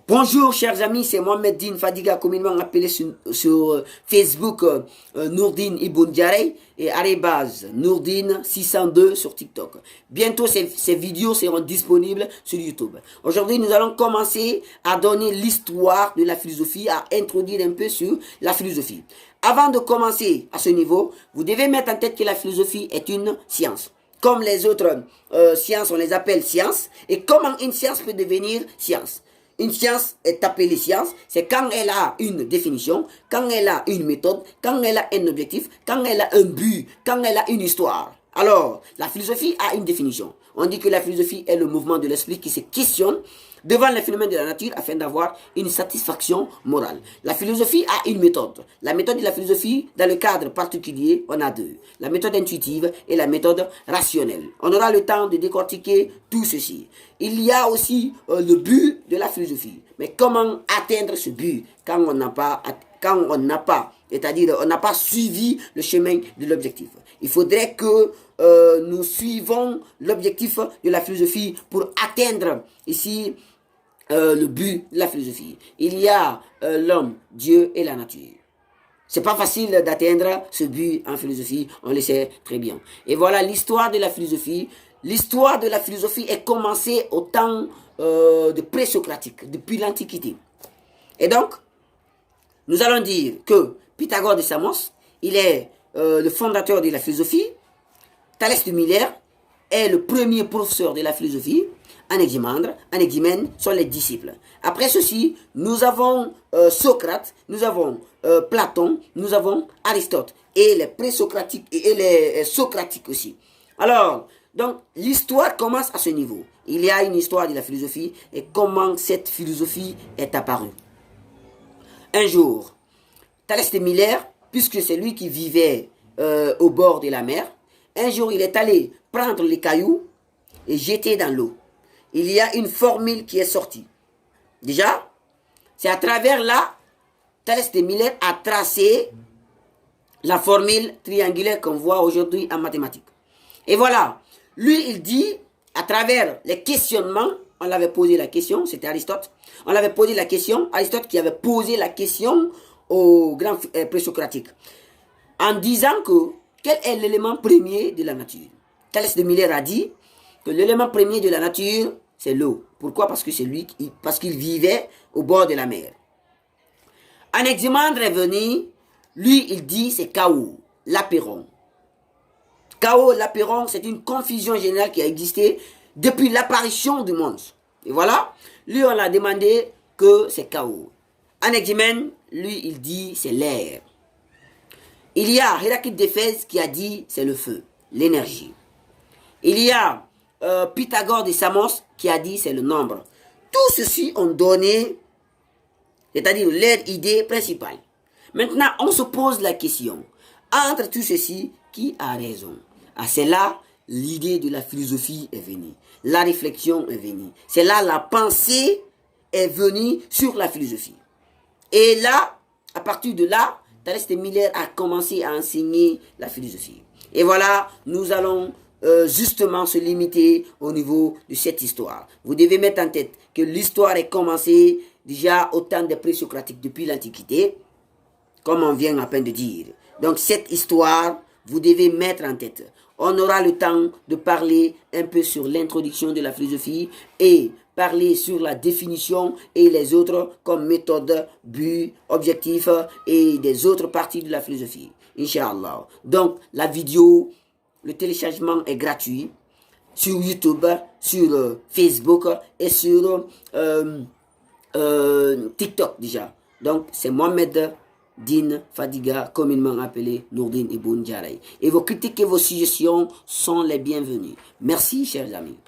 Bonjour chers amis, c'est Mohamed Din Fadiga, communément appelé sur Facebook Nourdine Ibn Jarey et arrobase Nourdine 602 sur TikTok. Bientôt ces vidéos seront disponibles sur YouTube. Aujourd'hui nous allons commencer à donner l'histoire de la philosophie, à introduire un peu sur la philosophie. Avant de commencer à ce niveau, vous devez mettre en tête que la philosophie est une science. Comme les autres sciences, on les appelle sciences. Et comment une science peut devenir science? Une science est appelée science, c'est quand elle a une définition, quand elle a une méthode, quand elle a un objectif, quand elle a un but, quand elle a une histoire. Alors, la philosophie a une définition. On dit que la philosophie est le mouvement de l'esprit qui se questionne devant les phénomènes de la nature afin d'avoir une satisfaction morale. La philosophie a une méthode. La méthode de la philosophie, dans le cadre particulier, on a deux. La méthode intuitive et la méthode rationnelle. On aura le temps de décortiquer tout ceci. Il y a aussi le but de la philosophie. Mais comment atteindre ce but quand on n'a pas, c'est-à-dire on n'a pas suivi le chemin de l'objectif. Il faudrait que nous suivons l'objectif de la philosophie pour atteindre ici le but de la philosophie. Il y a l'homme, Dieu et la nature. C'est pas facile d'atteindre ce but en philosophie, on le sait très bien. Et voilà l'histoire de la philosophie. L'histoire de la philosophie est commencée au temps de pré-socratique, depuis l'Antiquité. Et donc, nous allons dire que Pythagore de Samos, il est le fondateur de la philosophie. Thalès de Mileto est le premier professeur de la philosophie. Anaximandre sont les disciples. Après ceci, nous avons Socrate, nous avons Platon, nous avons Aristote et les pré-socratiques et les socratiques aussi. Alors, donc l'histoire commence à ce niveau. Il y a une histoire de la philosophie et comment cette philosophie est apparue. Un jour, Thalès de Mileto, puisque c'est lui qui vivait au bord de la mer, un jour il est allé prendre les cailloux et jeter dans l'eau. Il y a une formule qui est sortie. Déjà, c'est à travers là, Thalès de Mileto a tracé la formule triangulaire qu'on voit aujourd'hui en mathématiques. Et voilà, lui il dit, à travers les questionnements, on l'avait posé la question, c'était Aristote, on l'avait posé la question, Aristote qui avait posé la question aux grands présocratiques, en disant que quel est l'élément premier de la nature. Thalès de Mileto a dit que l'élément premier de la nature, c'est l'eau. Pourquoi? Parce que c'est lui, parce qu'il vivait au bord de la mer. Anaximandre est venu, lui il dit c'est chaos, l'apeiron. Chaos, l'apeiron, c'est une confusion générale qui a existé depuis l'apparition du monde. Et voilà, lui on a demandé que c'est chaos. Anaximandre, lui il dit c'est l'air. Il y a Héraclite d'Éphèse qui a dit c'est le feu, l'énergie. Il y a Pythagore de Samos qui a dit c'est le nombre. Tout ceci ont donné, c'est-à-dire leur idée principale. Maintenant, on se pose la question, entre tout ceci, qui a raison? Ah, c'est là l'idée de la philosophie est venue. La réflexion est venue. C'est là la pensée est venue sur la philosophie. Et là, à partir de là, Thalès de Mileto a commencé à enseigner la philosophie. Et voilà, nous allons justement se limiter au niveau de cette histoire. Vous devez mettre en tête que l'histoire est commencée déjà au temps des pré-socratiques, depuis l'Antiquité, comme on vient à peine de dire. Donc cette histoire, vous devez mettre en tête. On aura le temps de parler un peu sur l'introduction de la philosophie et parler sur la définition et les autres comme méthode, but, objectif et des autres parties de la philosophie. Inch'Allah. Donc la vidéo, le téléchargement est gratuit sur YouTube, sur Facebook et sur TikTok déjà. Donc c'est Mohamed Din Fadiga, communément appelé Nourdine Ibn Jarey. Et vos critiques et vos suggestions sont les bienvenues. Merci chers amis.